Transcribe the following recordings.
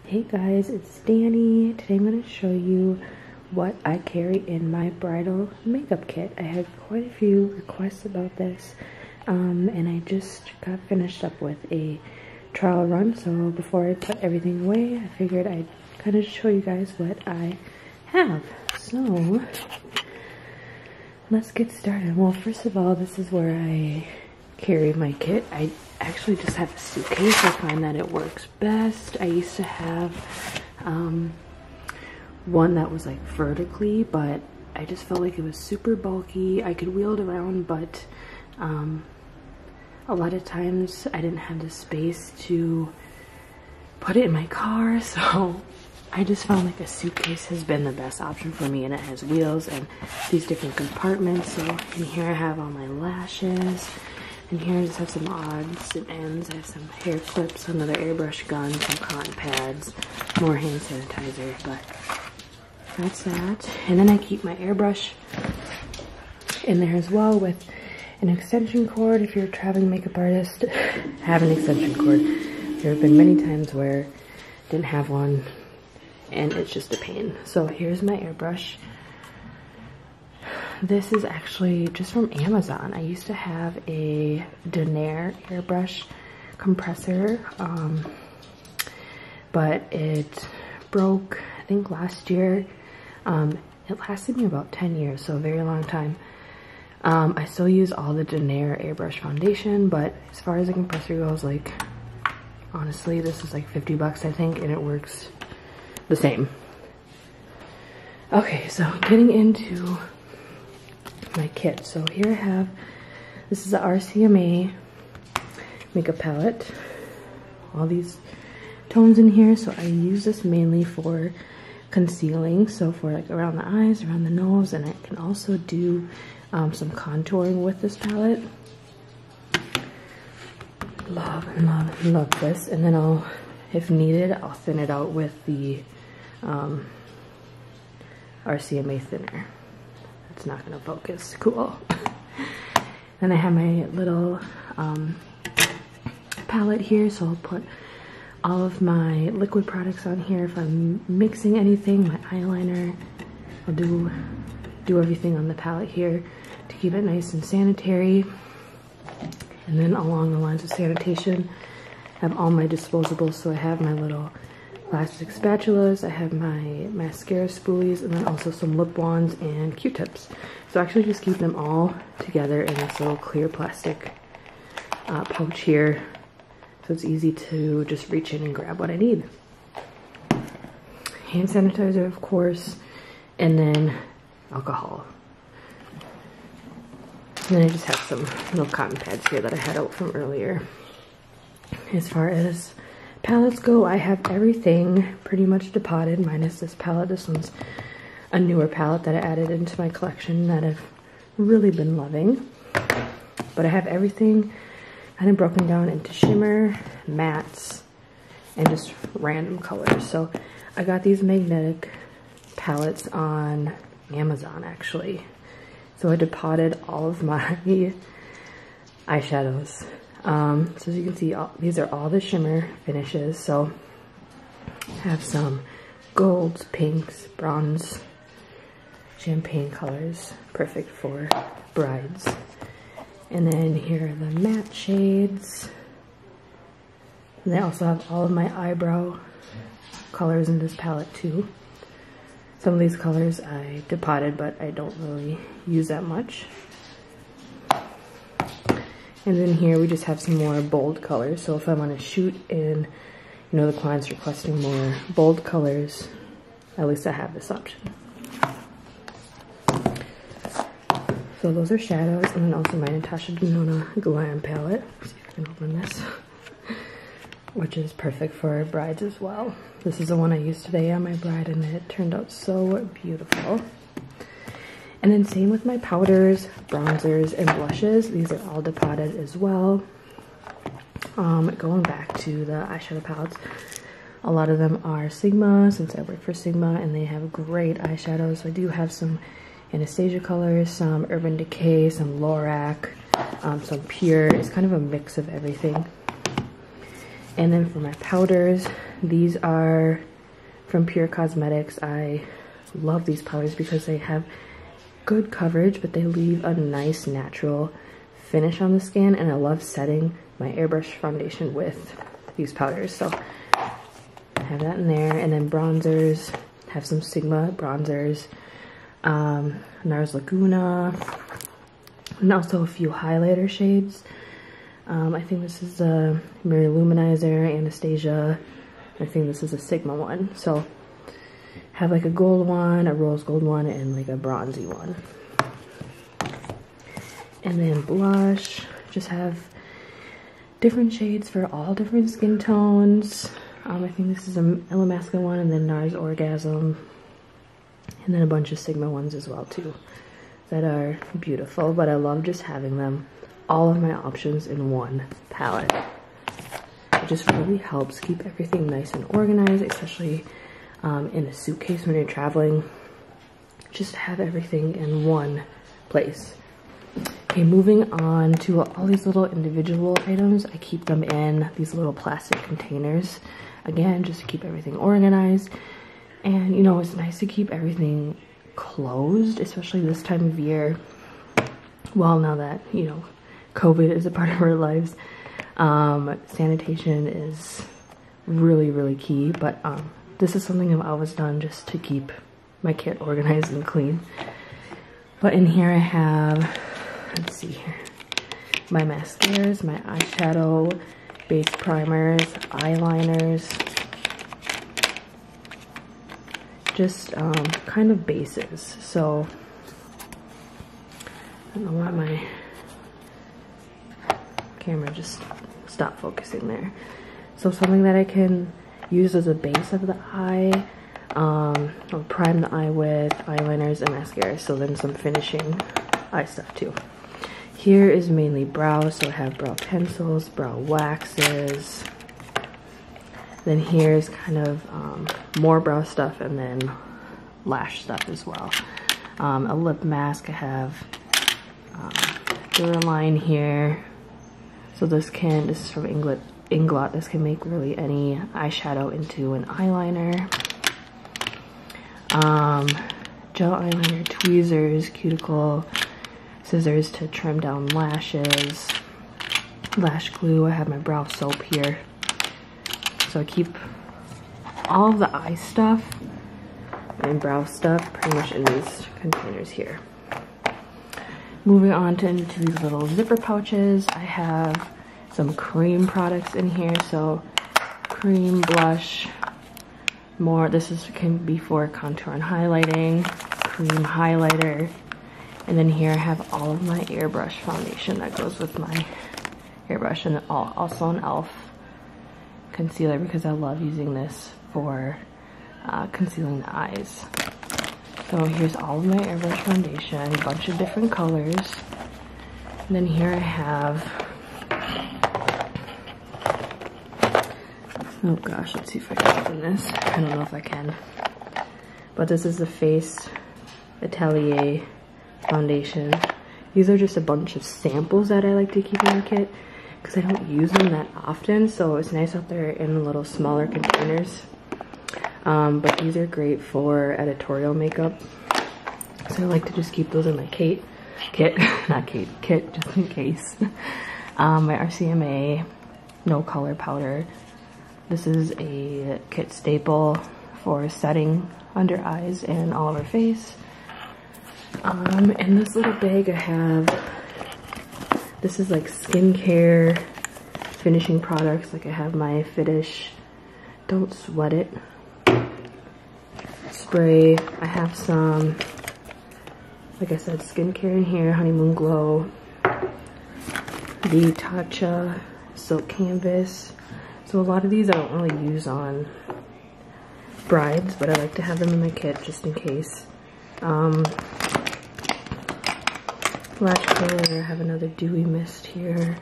Hey guys, it's Danny. Today I'm going to show you what I carry in my bridal makeup kit. I had quite a few requests about this, and I just got finished up with a trial run, so before I put everything away, I figured I'd kind of show you guys what I have. So, let's get started. Well, first of all, this is where I carry my kit. I actually just have a suitcase. I find that it works best. I used to have one that was like vertically, but I just felt like it was super bulky. I could wheel it around, but a lot of times I didn't have the space to put it in my car, so I just found like a suitcase has been the best option for me, and it has wheels and these different compartments. So in here I have all my lashes. And here I just have some odds and ends. I have some hair clips, another airbrush gun, some cotton pads, more hand sanitizer, but that's that. And then I keep my airbrush in there as well with an extension cord. If you're a traveling makeup artist, have an extension cord. There have been many times where I didn't have one and it's just a pain. So here's my airbrush. This is actually just from Amazon. I used to have a DINAIR airbrush compressor, but it broke, I think, last year. It lasted me about 10 years, so a very long time. I still use all the DINAIR airbrush foundation, but as far as the compressor goes, like, honestly, this is like 50 bucks, I think, and it works the same. Okay, so getting into my kit. So here I have, this is the RCMA makeup palette. All these tones in here. So I use this mainly for concealing. So for like around the eyes, around the nose, and I can also do some contouring with this palette. Love and love and love this. And then I'll, if needed, I'll thin it out with the RCMA thinner. It's not gonna focus. Cool. Then I have my little palette here, so I'll put all of my liquid products on here. If I'm mixing anything, my eyeliner, I'll do everything on the palette here to keep it nice and sanitary. And then along the lines of sanitation, I have all my disposables. So I have my little plastic spatulas, I have my mascara spoolies, and then also some lip wands and Q-tips. So I actually just keep them all together in this little clear plastic pouch here, so it's easy to just reach in and grab what I need. Hand sanitizer, of course, and then alcohol. And then I just have some little cotton pads here that I had out from earlier. As far as palettes go, I have everything pretty much depotted, minus this palette. This one's a newer palette that I added into my collection that I've really been loving. But I have everything kind of broken down into shimmer, mattes, and just random colors. So I got these magnetic palettes on Amazon, actually. So I depotted all of my eyeshadows. So as you can see, these are all the shimmer finishes. So I have some golds, pinks, browns, champagne colors, perfect for brides. And then here are the matte shades. And I also have all of my eyebrow colors in this palette too. Some of these colors I depotted, but I don't really use that much. And then here we just have some more bold colors. So if I want to shoot in, you know, the client's requesting more bold colors, at least I have this option. So those are shadows, and then also my Natasha Denona Glam palette. Let's see if I can open this. Which is perfect for brides as well. This is the one I used today on my bride, and it turned out so beautiful. And then same with my powders, bronzers, and blushes. These are all depotted as well. Going back to the eyeshadow palettes, a lot of them are Sigma, since I work for Sigma, and they have great eyeshadows. So I do have some Anastasia colors, some Urban Decay, some Lorac, some Pure. It's kind of a mix of everything. And then for my powders, These are from Pure Cosmetics. I love these powders because they have good coverage, but they leave a nice natural finish on the skin, and I love setting my Airbrush foundation with these powders. So I have that in there, and then bronzers, have some Sigma bronzers, NARS Laguna, and also a few highlighter shades. I think this is a Mirror Luminizer, Anastasia. I think this is a Sigma one. So have like a gold one, a rose gold one, and like a bronzy one. And then blush, just have different shades for all different skin tones. I think this is a Illamasqua one, and then NARS Orgasm, and then a bunch of Sigma ones as well too that are beautiful. But I love just having them, all of my options in one palette. It just really helps keep everything nice and organized, especially in a suitcase when you're traveling. Just have everything in one place. Okay, moving on to all these little individual items. I keep them in these little plastic containers. Again, just to keep everything organized. And you know, it's nice to keep everything closed, especially this time of year. Well, now that, you know, COVID is a part of our lives, sanitation is really, really key. But this is something I've always done just to keep my kit organized and clean. But in here I have, let's see here, my mascaras, my eyeshadow, base primers, eyeliners, just kind of bases. So I don't know why my camera just stopped focusing there. So something that I can use as a base of the eye, or prime the eye with, eyeliners and mascara. So then some finishing eye stuff too. Here is mainly brow, so I have brow pencils, brow waxes. Then here's kind of more brow stuff, and then lash stuff as well. A lip mask, I have Duraline here. So this is from INGLOT. This can make really any eyeshadow into an eyeliner. Gel eyeliner, tweezers, cuticle scissors to trim down lashes, lash glue. I have my brow soap here. So I keep all of the eye stuff and brow stuff pretty much in these containers here. Moving on into these little zipper pouches, I have some cream products in here. So cream, blush, more. Can be for contour and highlighting, cream highlighter. And then here I have all of my Airbrush foundation that goes with my Airbrush, and also an e.l.f. concealer because I love using this for concealing the eyes. So here's all of my Airbrush foundation, a bunch of different colors. And then here I have, oh gosh, let's see if I can open this. I don't know if I can. But this is the Face Atelier foundation. These are just a bunch of samples that I like to keep in my kit because I don't use them that often, so it's nice out there in little smaller containers. But these are great for editorial makeup, so I like to just keep those in my kit just in case. My RCMA no color powder. This is a kit staple for setting under eyes and all over face. In this little bag I have, this is like skincare finishing products. Like I have my Finish Don't Sweat It spray. I have some, like I said, skincare in here, Honeymoon Glow, the Tatcha Silk Canvas. So a lot of these I don't really use on brides, but I like to have them in my kit just in case. Lash curler, I have another dewy mist here.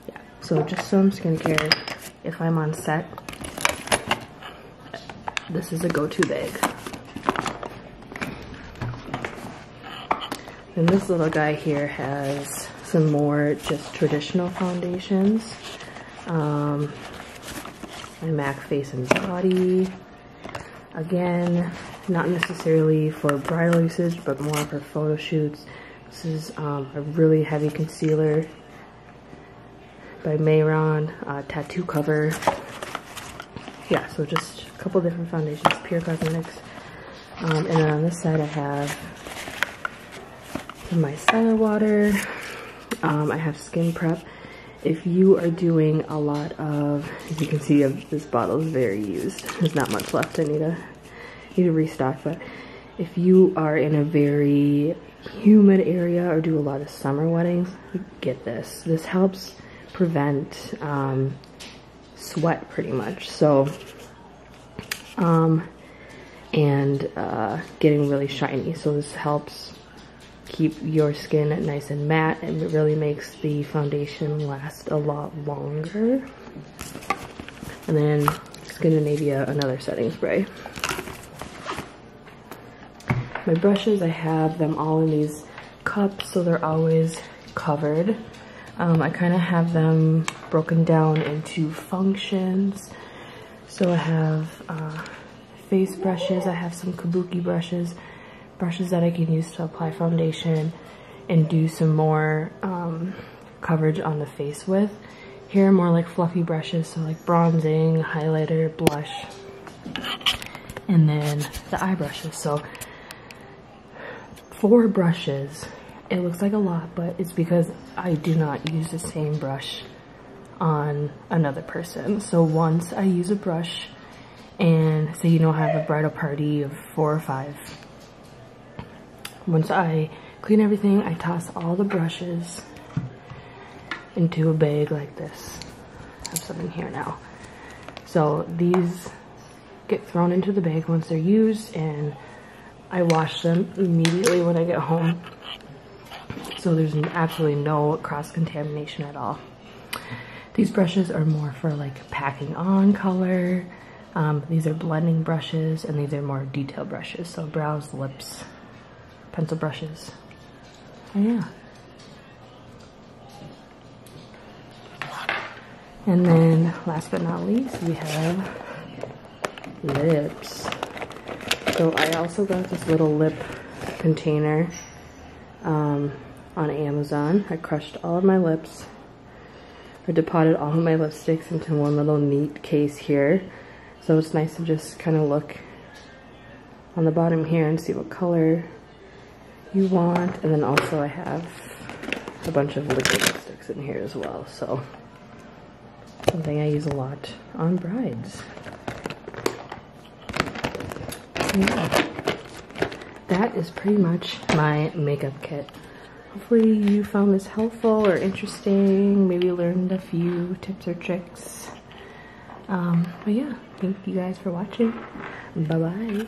Yeah, so just some skincare. If I'm on set, this is a go-to bag. And this little guy here has some more just traditional foundations. my MAC Face and Body. Again, not necessarily for bridal usage, but more for photo shoots. This is a really heavy concealer by Mayron, tattoo cover. Yeah, so just a couple different foundations, Pure Cosmetics. And then on this side I have some micellar water. I have Skin Prep. If you are doing a lot of, as you can see, this bottle is very used. There's not much left. I need to restock. But if you are in a very humid area or do a lot of summer weddings, get this. This helps prevent sweat pretty much. So, and getting really shiny. So this helps keep your skin nice and matte, and it really makes the foundation last a lot longer. And then Scandinavia, another setting spray. My brushes, I have them all in these cups, so they're always covered. I kind of have them broken down into functions. So I have face brushes, I have some kabuki brushes that I can use to apply foundation and do some more coverage on the face with. Here are more like fluffy brushes, so like bronzing, highlighter, blush, and then the eye brushes. So 4 brushes. It looks like a lot, but it's because I do not use the same brush on another person. So once I use a brush, and say I have a bridal party of 4 or 5, once I clean everything, I toss all the brushes into a bag like this. I have some in here now. So these get thrown into the bag once they're used, and I wash them immediately when I get home. So there's absolutely no cross-contamination at all. These brushes are more for like packing on color. These are blending brushes, and these are more detail brushes. So brows, lips, pencil brushes. Oh yeah. And then last but not least, we have lips. So I also got this little lip container on Amazon. I crushed all of my lips. I deposited all of my lipsticks into one little neat case here. So it's nice to just kind of look on the bottom here and see what color you want. And then also I have a bunch of liquid lipsticks in here as well. So something I use a lot on brides. Yeah. That is pretty much my makeup kit. Hopefully you found this helpful or interesting, maybe learned a few tips or tricks. But yeah, thank you guys for watching. Bye-bye.